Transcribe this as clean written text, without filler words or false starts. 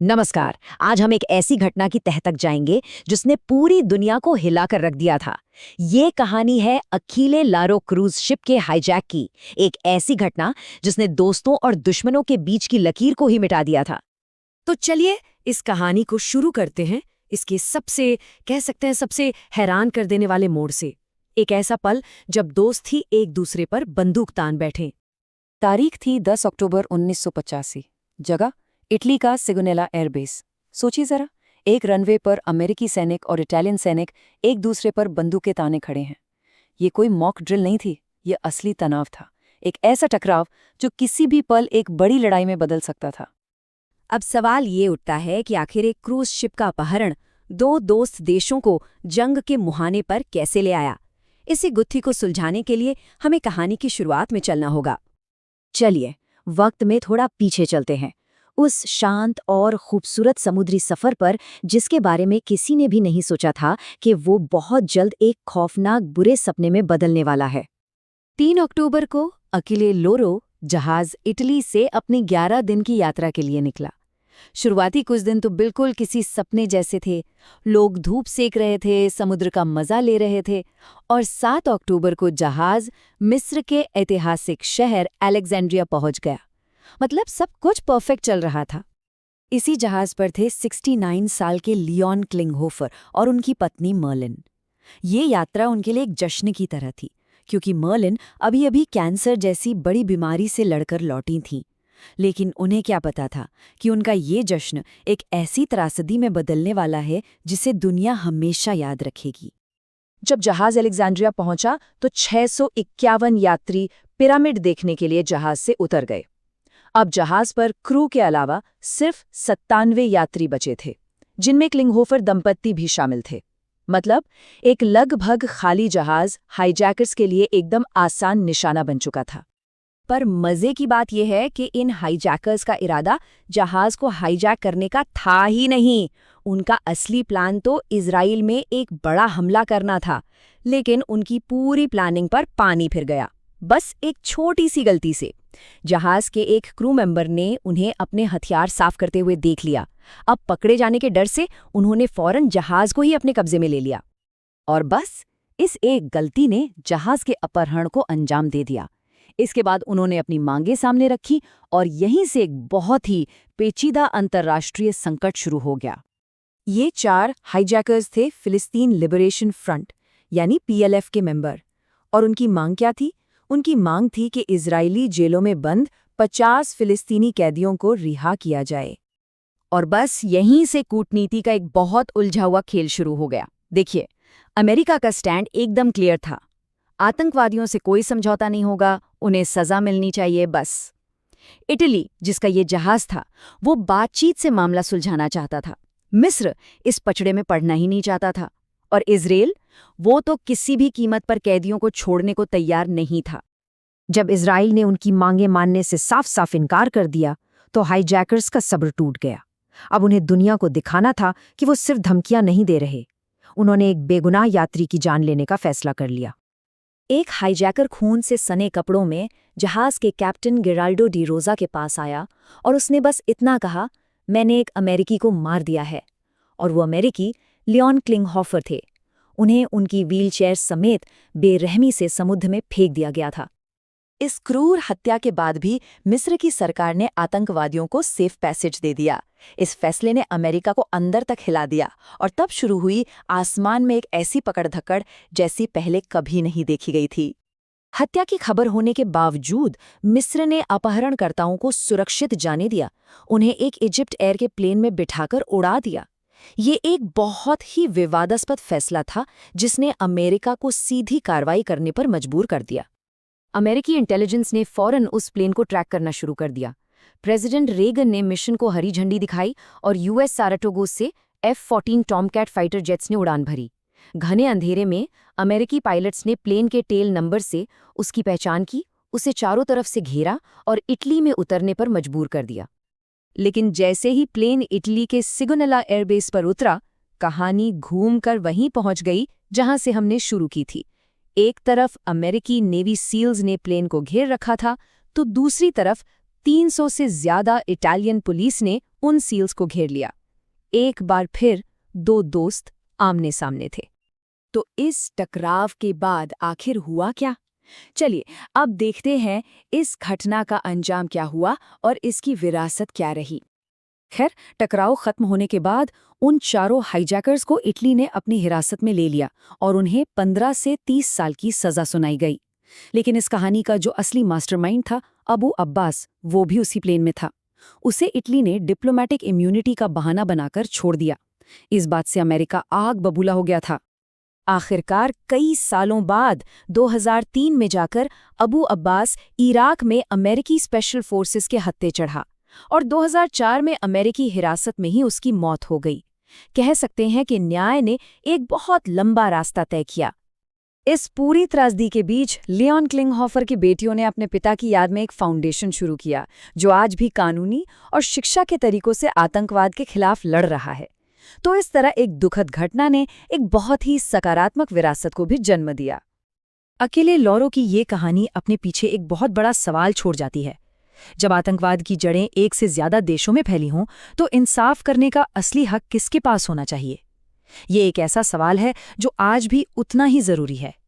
नमस्कार। आज हम एक ऐसी घटना की तह तक जाएंगे जिसने पूरी दुनिया को हिलाकर रख दिया था। ये कहानी है अकीले लारो क्रूज शिप के हाईजैक की। एक ऐसी घटना जिसने दोस्तों और दुश्मनों के बीच की लकीर को ही मिटा दिया था। तो चलिए इस कहानी को शुरू करते हैं इसके सबसे कह सकते हैं सबसे हैरान कर देने वाले मोड़ से। एक ऐसा पल जब दोस्त ही एक दूसरे पर बंदूक तान बैठे। तारीख थी 10 अक्टूबर 1985। जगह इटली का सिगुनेला एयरबेस। सोचिए जरा, एक रनवे पर अमेरिकी सैनिक और इटालियन सैनिक एक दूसरे पर बंदूकें ताने खड़े हैं। ये कोई मॉक ड्रिल नहीं थी, ये असली तनाव था। एक ऐसा टकराव जो किसी भी पल एक बड़ी लड़ाई में बदल सकता था। अब सवाल ये उठता है कि आखिर एक क्रूज शिप का अपहरण दो दोस्त देशों को जंग के मुहाने पर कैसे ले आया। इसी गुत्थी को सुलझाने के लिए हमें कहानी की शुरुआत में चलना होगा। चलिए वक्त में थोड़ा पीछे चलते हैं, उस शांत और खूबसूरत समुद्री सफर पर जिसके बारे में किसी ने भी नहीं सोचा था कि वो बहुत जल्द एक खौफनाक बुरे सपने में बदलने वाला है। 3 अक्टूबर को अकेले लोरो जहाज इटली से अपनी 11 दिन की यात्रा के लिए निकला। शुरुआती कुछ दिन तो बिल्कुल किसी सपने जैसे थे। लोग धूप सेक रहे थे, समुद्र का मजा ले रहे थे, और 7 अक्टूबर को जहाज मिस्र के ऐतिहासिक शहर अलेक्जेंड्रिया पहुंच गया। मतलब सब कुछ परफेक्ट चल रहा था। इसी जहाज पर थे 69 साल के लियोन क्लिंगहोफर और उनकी पत्नी मर्लिन। ये यात्रा उनके लिए एक जश्न की तरह थी, क्योंकि मर्लिन अभी अभी कैंसर जैसी बड़ी बीमारी से लड़कर लौटी थीं। लेकिन उन्हें क्या पता था कि उनका ये जश्न एक ऐसी त्रासदी में बदलने वाला है जिसे दुनिया हमेशा याद रखेगी। जब जहाज अलेक्जेंड्रिया पहुंचा तो 651 यात्री पिरामिड देखने के लिए जहाज से उतर गए। अब जहाज पर क्रू के अलावा सिर्फ 97 यात्री बचे थे, जिनमें क्लिंगहोफर दंपत्ति भी शामिल थे। मतलब एक लगभग खाली जहाज हाईजैकर्स के लिए एकदम आसान निशाना बन चुका था। पर मजे की बात यह है कि इन हाईजैकर्स का इरादा जहाज को हाईजैक करने का था ही नहीं। उनका असली प्लान तो इजराइल में एक बड़ा हमला करना था, लेकिन उनकी पूरी प्लानिंग पर पानी फिर गया, बस एक छोटी सी गलती से। जहाज के एक क्रू मेंबर ने उन्हें अपने हथियार साफ करते हुए देख लिया। अब पकड़े जाने के डर से उन्होंने फौरन जहाज को ही अपने कब्जे में ले लिया। और बस इस एक गलती ने जहाज के अपहरण को अंजाम दे दिया। इसके बाद उन्होंने अपनी मांगें सामने रखी और यहीं से एक बहुत ही पेचीदा अंतर्राष्ट्रीय संकट शुरू हो गया। ये 4 हाईजैकर्स थे फिलिस्तीन लिबरेशन फ्रंट यानी पीएलएफ के मेंबर। और उनकी मांग क्या थी? उनकी मांग थी कि इजरायली जेलों में बंद 50 फिलिस्तीनी कैदियों को रिहा किया जाए। और बस यहीं से कूटनीति का एक बहुत उलझा हुआ खेल शुरू हो गया। देखिए, अमेरिका का स्टैंड एकदम क्लियर था। आतंकवादियों से कोई समझौता नहीं होगा, उन्हें सजा मिलनी चाहिए बस। इटली, जिसका ये जहाज था, वो बातचीत से मामला सुलझाना चाहता था। मिस्र इस पचड़े में पड़ना ही नहीं चाहता था। और इजराइल, वो तो किसी भी कीमत पर कैदियों को छोड़ने को तैयार नहीं था। जब इजराइल ने उनकी मांगें मानने से साफ साफ इनकार कर दिया तो हाईजैकर्स का सब्र टूट गया। अब उन्हें दुनिया को दिखाना था कि वो सिर्फ धमकियां नहीं दे रहे। उन्होंने एक बेगुनाह यात्री की जान लेने का फैसला कर लिया। एक हाईजैकर खून से सने कपड़ों में जहाज के कैप्टन गिराल्डो डी रोजा के पास आया और उसने बस इतना कहा, मैंने एक अमेरिकी को मार दिया है। और वो अमेरिकी लियोन क्लिंगहोफर थे। उन्हें उनकी व्हीलचेयर समेत बेरहमी से समुद्र में फेंक दिया गया था। इस क्रूर हत्या के बाद भी मिस्र की सरकार ने आतंकवादियों को सेफ पैसेज दे दिया। इस फैसले ने अमेरिका को अंदर तक हिला दिया और तब शुरू हुई आसमान में एक ऐसी पकड़-धकड़ जैसी पहले कभी नहीं देखी गई थी। हत्या की खबर होने के बावजूद मिस्र ने अपहरणकर्ताओं को सुरक्षित जाने दिया। उन्हें एक इजिप्ट एयर के प्लेन में बिठाकर उड़ा दिया। ये एक बहुत ही विवादास्पद फैसला था जिसने अमेरिका को सीधी कार्रवाई करने पर मजबूर कर दिया। अमेरिकी इंटेलिजेंस ने फौरन उस प्लेन को ट्रैक करना शुरू कर दिया। प्रेसिडेंट रेगन ने मिशन को हरी झंडी दिखाई और यूएस साराटोगो से F-14 टॉमकैट फाइटर जेट्स ने उड़ान भरी। घने अंधेरे में अमेरिकी पायलट्स ने प्लेन के टेल नंबर से उसकी पहचान की, उसे चारों तरफ से घेरा और इटली में उतरने पर मजबूर कर दिया। लेकिन जैसे ही प्लेन इटली के सिगुनेला एयरबेस पर उतरा, कहानी घूमकर वहीं पहुंच गई जहां से हमने शुरू की थी। एक तरफ अमेरिकी नेवी सील्स ने प्लेन को घेर रखा था, तो दूसरी तरफ 300 से ज्यादा इटालियन पुलिस ने उन सील्स को घेर लिया। एक बार फिर दो दोस्त आमने सामने थे। तो इस टकराव के बाद आखिर हुआ क्या? चलिए अब देखते हैं इस घटना का अंजाम क्या हुआ और इसकी विरासत क्या रही। खैर, टकराव खत्म होने के बाद उन चारों हाईजैकर्स को इटली ने अपनी हिरासत में ले लिया और उन्हें 15 से 30 साल की सजा सुनाई गई। लेकिन इस कहानी का जो असली मास्टरमाइंड था, अबू अब्बास, वो भी उसी प्लेन में था। उसे इटली ने डिप्लोमेटिक इम्यूनिटी का बहाना बनाकर छोड़ दिया। इस बात से अमेरिका आग बबूला हो गया था। आखिरकार कई सालों बाद 2003 में जाकर अबू अब्बास इराक में अमेरिकी स्पेशल फोर्सेस के हत्थे चढ़ा और 2004 में अमेरिकी हिरासत में ही उसकी मौत हो गई। कह सकते हैं कि न्याय ने एक बहुत लंबा रास्ता तय किया। इस पूरी त्रासदी के बीच लियोन क्लिंगहोफर की बेटियों ने अपने पिता की याद में एक फाउंडेशन शुरू किया, जो आज भी कानूनी और शिक्षा के तरीकों से आतंकवाद के खिलाफ लड़ रहा है। तो इस तरह एक दुखद घटना ने एक बहुत ही सकारात्मक विरासत को भी जन्म दिया। अकेले लॉरो की ये कहानी अपने पीछे एक बहुत बड़ा सवाल छोड़ जाती है। जब आतंकवाद की जड़ें एक से ज्यादा देशों में फैली हों, तो इंसाफ करने का असली हक किसके पास होना चाहिए? ये एक ऐसा सवाल है जो आज भी उतना ही जरूरी है।